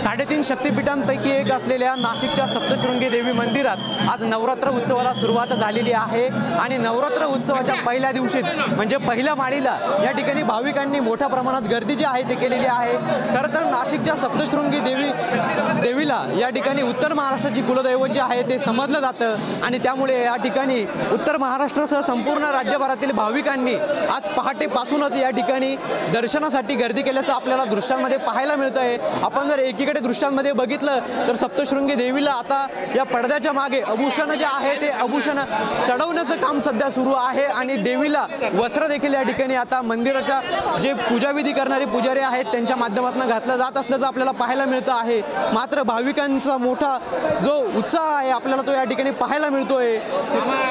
3.5 शक्तिपीठांपैकी एक असलेल्या नाशिकच्या सप्तशृंगी देवी मंदिरात आज नवरात्र उत्सवाला सुरुवात झालेली आहे आणि नवरात्र उत्सवाच्या पहिल्या दिवशीच म्हणजे पहिल्या माळीला या ठिकाणी भाविकांनी मोठ्या प्रमाणात गर्दी जी आहे ते केलेली आहे। खरं तर नाशिकच्या सप्तशृंगी देवीला या ठिकाणी उत्तर महाराष्ट्राची कुलदैवत जे आहे ते समजलं जातं आणि त्यामुळे या ठिकाणी उत्तर महाराष्ट्रासह संपूर्ण राज्यभरातील भाविकांनी आज पहाटेपासूनच या ठिकाणी दर्शनासाठी गर्दी केल्याचं आपल्याला दृश्यांमध्ये पाहायला मिळतं आहे। आपण जर एकीकडे दृश्यांमध्ये बघितलं तर सप्तशृंगी देवीला आता या पडद्याच्या मागे आभूषण जे आहे ते आभूषण चढवण्याचं काम सध्या सुरू आहे आणि देवीला वस्त्र देखील या ठिकाणी आता मंदिराच्या जे पूजाविधी करणारे पुजारी आहेत त्यांच्या माध्यमातून घातलं जात असल्याचं आपल्याला पाहायला मिळतं आहे। मात्र भाविकांचा मोठा जो उत्साह आहे आपल्याला तो या ठिकाणी पाहायला मिळतोय।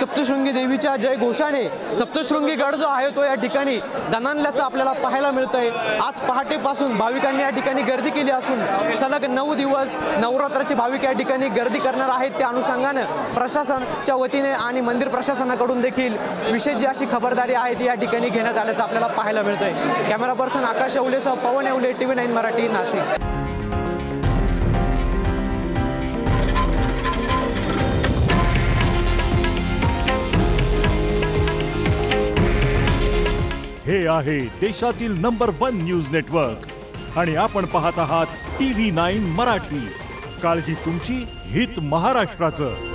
सप्तशृंगी देवीच्या जय घोषाने सप्तशृंगी गड जो आहे तो या ठिकाणी दणाणल्याचं आपल्याला पाहायला मिळतंय। आज पहाटेपासून भाविकांनी या ठिकाणी गर्दी केली असून सलग 9 दिवस नवरात्राचे भाविक या ठिकाणी गर्दी करणार आहेत। त्या अनुषंगाने प्रशासनाच्या वतीने आणि मंदिर प्रशासनाकडून देखील विशेष जी अशी खबरदारी आहे ती या ठिकाणी घेण्यात आल्याचं आपल्याला पाहायला मिळतंय। कॅमेरा पर्सन आकाश येवलेसह पवन येवले, TV9 मराठी, नाशिक। हे आहे देशातील नंबर 1 न्यूज नेटवर्क आणि आपण पाहत आहात TV9 मराठी। काळजी तुमची, हित महाराष्ट्राचं।